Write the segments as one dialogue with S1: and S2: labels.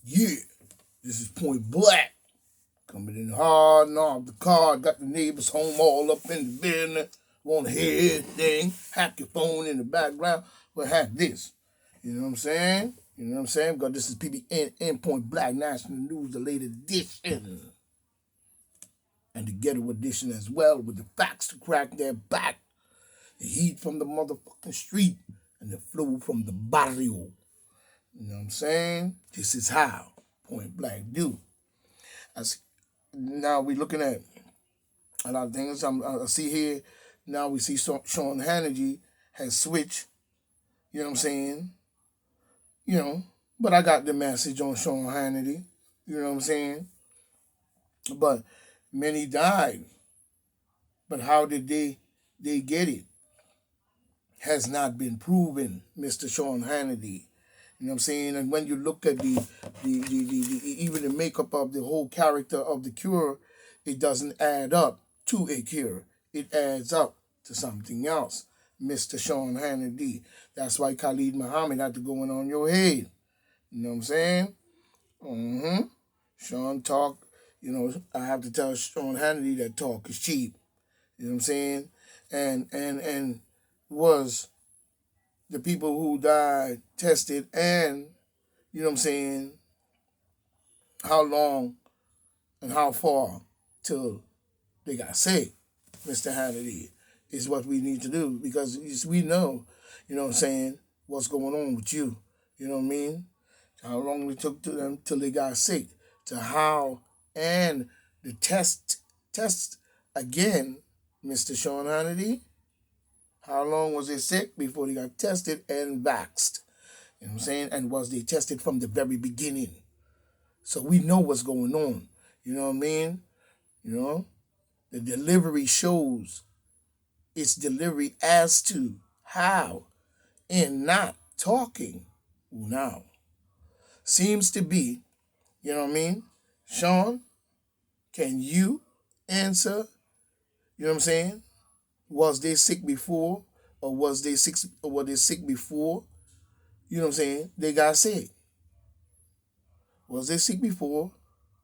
S1: Yeah, this is Point Black. Coming in hard and off the car. Got the neighbors home all up in the building. Want to hear everything. Hack your phone in the background. Well, hack this. You know what I'm saying? You know what I'm saying? Because this is PBN Point Black National News, the latest edition. And the ghetto edition as well, with the facts to crack their back. The heat from the motherfucking street. And the flow from the barrio. You know what I'm saying? This is how Point Black do. Now we're looking at a lot of things. I see here, now we see Sean Hannity has switched, you know what I'm saying? You know, but I got the message on Sean Hannity, you know what I'm saying? But many died. But how did they get it? Has not been proven, Mr. Sean Hannity. You know what I'm saying? And when you look at the even the makeup of the whole character of the cure, it doesn't add up to a cure. It adds up to something else, Mr. Sean Hannity. That's why Khalid Muhammad had to go in on your head. You know what I'm saying? Mm-hmm. Sean talk, I have to tell Sean Hannity that talk is cheap. You know what I'm saying? And was the people who died tested, and you know what I'm saying, how long and how far till they got sick, Mr. Hannity, is what we need to do, because we know, you know what I'm saying, what's going on with you. You know what I mean? How long it took to them till they got sick, to how, and the test again, Mr. Sean Hannity. How long was they sick before they got tested and vaxxed? You know what I'm saying? And was they tested from the very beginning? So we know what's going on. You know what I mean? You know? The delivery shows its delivery as to how, and not talking now. Seems to be, you know what I mean? Sean, can you answer? You know what I'm saying? Was they sick before? Or was they sick, or were they sick before? You know what I'm saying? They got sick. Was they sick before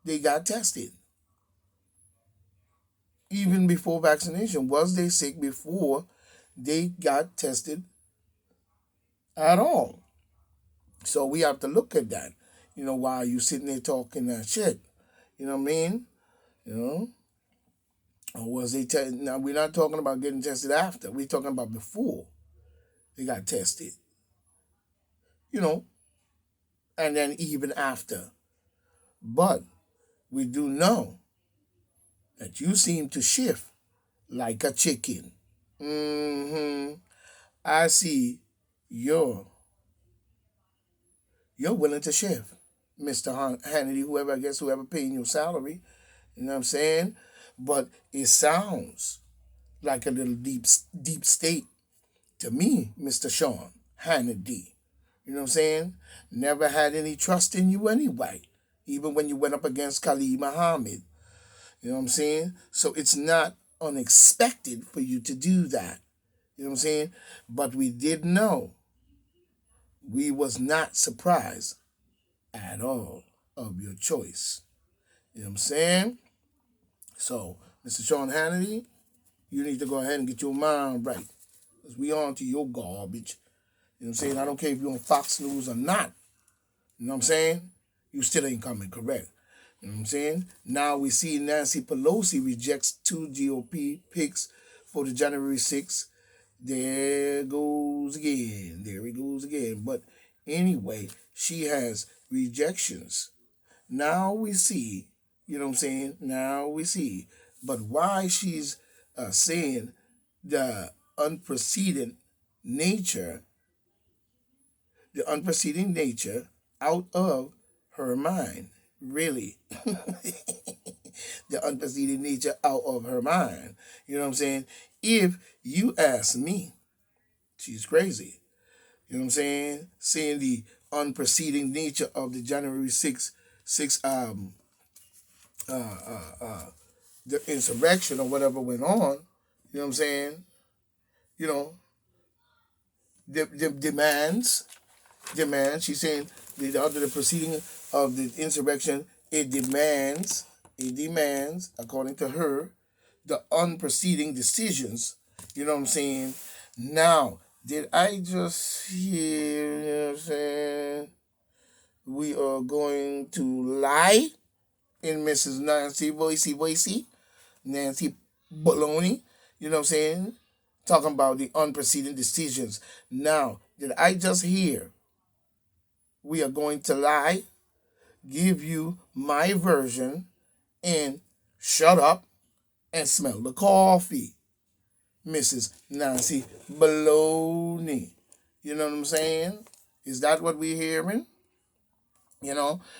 S1: they got tested? Even before vaccination, was they sick before they got tested at all? So we have to look at that. While you sitting there talking that shit. You know what I mean? You know? Or was they tested? Now, we're not talking about getting tested after. We're talking about before they got tested. You know? And then even after. But we do know that you seem to shift like a chicken. Mm-hmm. I see you're willing to shift, Mr. Hannity, whoever paying your salary. You know what I'm saying? But it sounds like a little deep state to me, Mr. Sean Hannity. You know what I'm saying? Never had any trust in you anyway, even when you went up against Khalid Muhammad. You know what I'm saying? So it's not unexpected for you to do that. You know what I'm saying? But we did know. We was not surprised at all of your choice. You know what I'm saying? So, Mr. Sean Hannity, you need to go ahead and get your mind right. Because we on to your garbage. You know what I'm saying? I don't care if you're on Fox News or not. You know what I'm saying? You still ain't coming correct. You know what I'm saying? Now we see Nancy Pelosi rejects 2 GOP picks for the January 6th. There goes again. There he goes again. But anyway, she has rejections. Now we see, you know what I'm saying? Now we see. But why she's saying the unprecedented nature, out of her mind, really. The unprecedented nature out of her mind. You know what I'm saying? If you ask me, she's crazy. You know what I'm saying? Seeing the unprecedented nature of the January 6 the insurrection or whatever went on, you know what I'm saying? You know, demands, she's saying under the proceeding of the insurrection, it demands, according to her, the unproceeding decisions. You know what I'm saying? Now, did I just hear, you know what I'm saying? We are going to lie in Mrs. Nancy Boise, Nancy Baloney, you know what I'm saying? Talking about the unproceeding decisions. Now, did I just hear we are going to lie, give you my version, and shut up and smell the coffee, Mrs. Nancy Baloney? You know what I'm saying? Is that what we're hearing?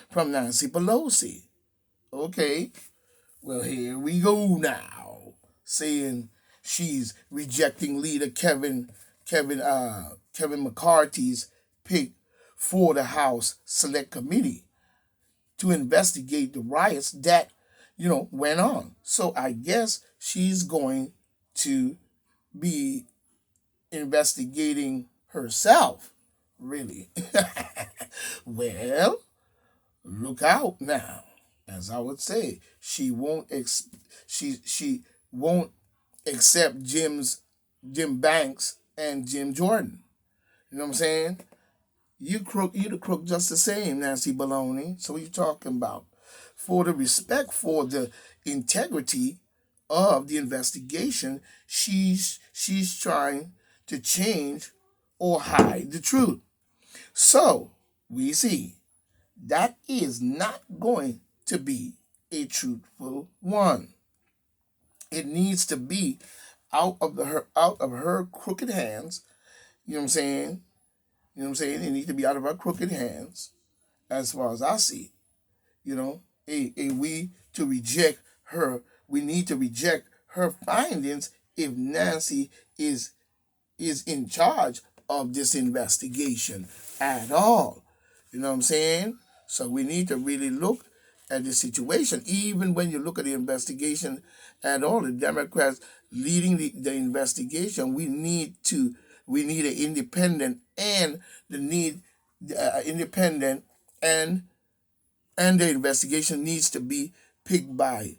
S1: From Nancy Pelosi. Okay, well, here we go now, saying she's rejecting leader Kevin McCarthy's pick for the House Select Committee to investigate the riots that went on. So I guess she's going to be investigating herself, really. Well, look out now. As I would say, she won't accept Jim Banks and Jim Jordan. You know what I'm saying? You the crook just the same, Nancy Baloney. So what you talking about? For the respect for the integrity of the investigation, she's trying to change or hide the truth. So we see that is not going to be a truthful one. It needs to be out of her crooked hands. You know what I'm saying? You know what I'm saying? It needs to be out of her crooked hands, as far as I see. We to reject her. We need to reject her findings if Nancy is in charge of this investigation at all. You know what I'm saying? So we need to really look at the situation. Even when you look at the investigation at all, the Democrats leading the investigation, we need an independent and independent and the investigation needs to be picked by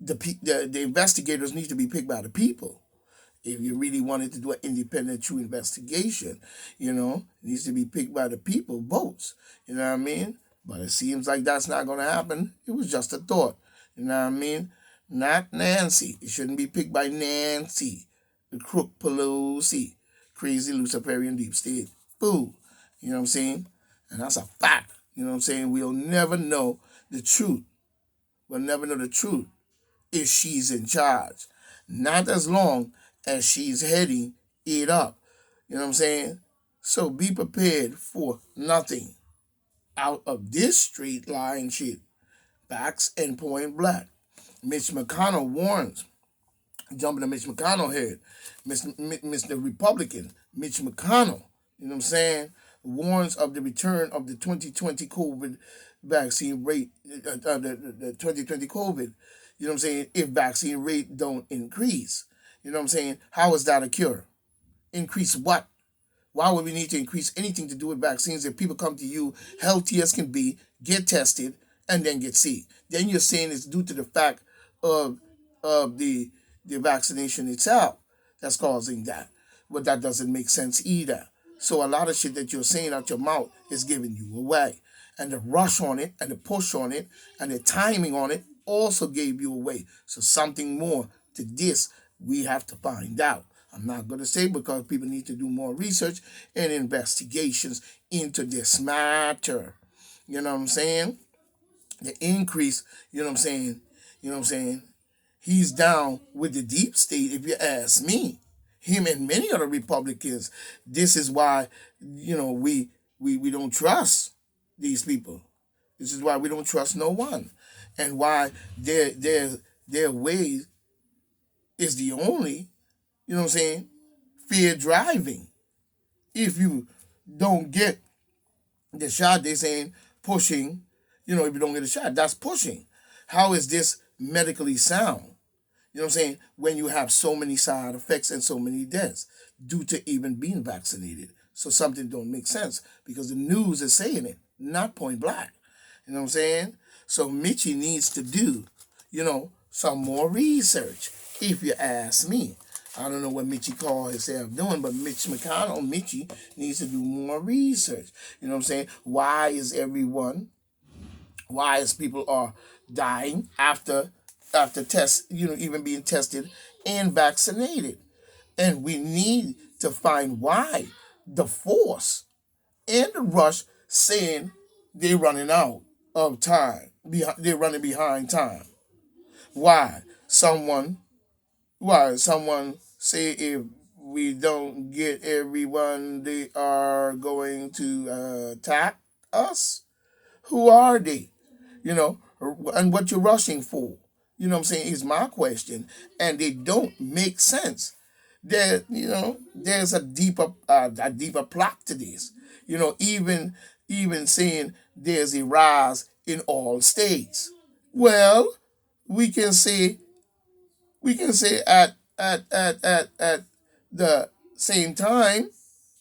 S1: the investigators need to be picked by the people. If you really wanted to do an independent, true investigation, it needs to be picked by the people, votes. You know what I mean? But it seems like that's not going to happen. It was just a thought. You know what I mean? Not Nancy. It shouldn't be picked by Nancy, the crook Pelosi, crazy Luciferian deep state fool. You know what I'm saying? And that's a fact. You know what I'm saying? We'll never know the truth. We'll never know the truth if she's in charge. Not as long as she's heading it up. You know what I'm saying? So be prepared for nothing out of this straight line shit. Facts and point blank. Mitch McConnell warns, jumping to Mitch McConnell head, Mr. Republican, Mitch McConnell, you know what I'm saying, warns of the return of the 2020 COVID vaccine rate, the 2020 COVID, you know what I'm saying, if vaccine rate don't increase. You know what I'm saying? How is that a cure? Increase what? Why would we need to increase anything to do with vaccines if people come to you healthy as can be, get tested, and then get sick? Then you're saying it's due to the fact of the vaccination itself that's causing that. But that doesn't make sense either. So a lot of shit that you're saying out your mouth is giving you away. And the rush on it, and the push on it, and the timing on it also gave you away. So something more to this we have to find out. I'm not going to say because people need to do more research and investigations into this matter. You know what I'm saying? The increase, you know what I'm saying? You know what I'm saying? He's down with the deep state, if you ask me. Him and many other Republicans. This is why, we don't trust these people. This is why we don't trust no one. And why their way is the only, you know what I'm saying, fear driving. If you don't get the shot, they're saying pushing, if you don't get a shot, that's pushing. How is this medically sound? You know what I'm saying? When you have so many side effects and so many deaths due to even being vaccinated. So something don't make sense because the news is saying it. not Point Black. You know what I'm saying? So Mitchie needs to do, some more research, if you ask me. I don't know what Mitchie call himself doing, but Mitch McConnell, Mitchie, needs to do more research. You know what I'm saying? Why is people are dying after tests, even being tested and vaccinated? And we need to find why the force and the rush saying they're running out of time. They're running behind time. Why? Someone say if we don't get everyone, they are going to attack us? Who are they? And what you're rushing for? You know what I'm saying? Is my question. And they don't make sense. There's a deeper plot to this. Even saying there's a rise in all states. Well, we can say at the same time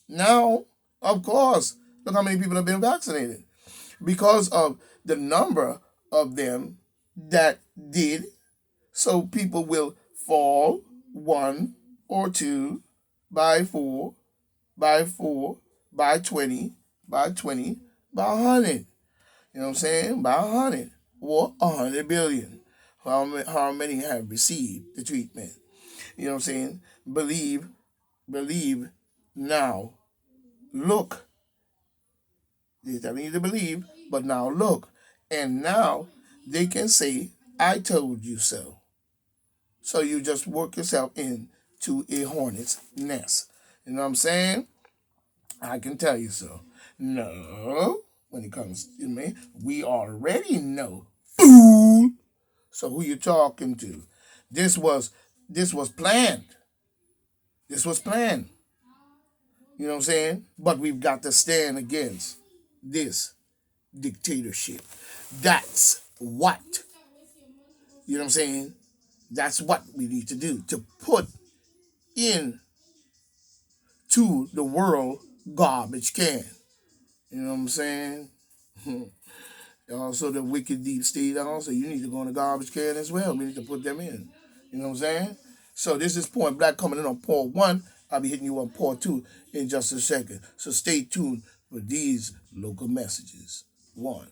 S1: now, of course, look how many people have been vaccinated because of the number of them that did. So people will fall one or two by four, by four, by 20, by 20, by 100. You know what I'm saying? By 100 or 100 billion. How many have received the treatment? You know what I'm saying? Believe now. Look. They're telling you to believe, but now look. And now they can say, I told you so. So you just work yourself into a hornet's nest. You know what I'm saying? I can tell you so. No, when it comes to me, we already know. Fool. So who you talking to? This was planned. This was planned. You know what I'm saying? But we've got to stand against this dictatorship. That's what. You know what I'm saying? That's what we need to do to put in to the world garbage can. You know what I'm saying? Also, the wicked deep state. Also, you need to go in the garbage can as well. We need to put them in. You know what I'm saying? So this is Point Black coming in on Port 1. I'll be hitting you on Port 2 in just a second. So stay tuned for these local messages. 1.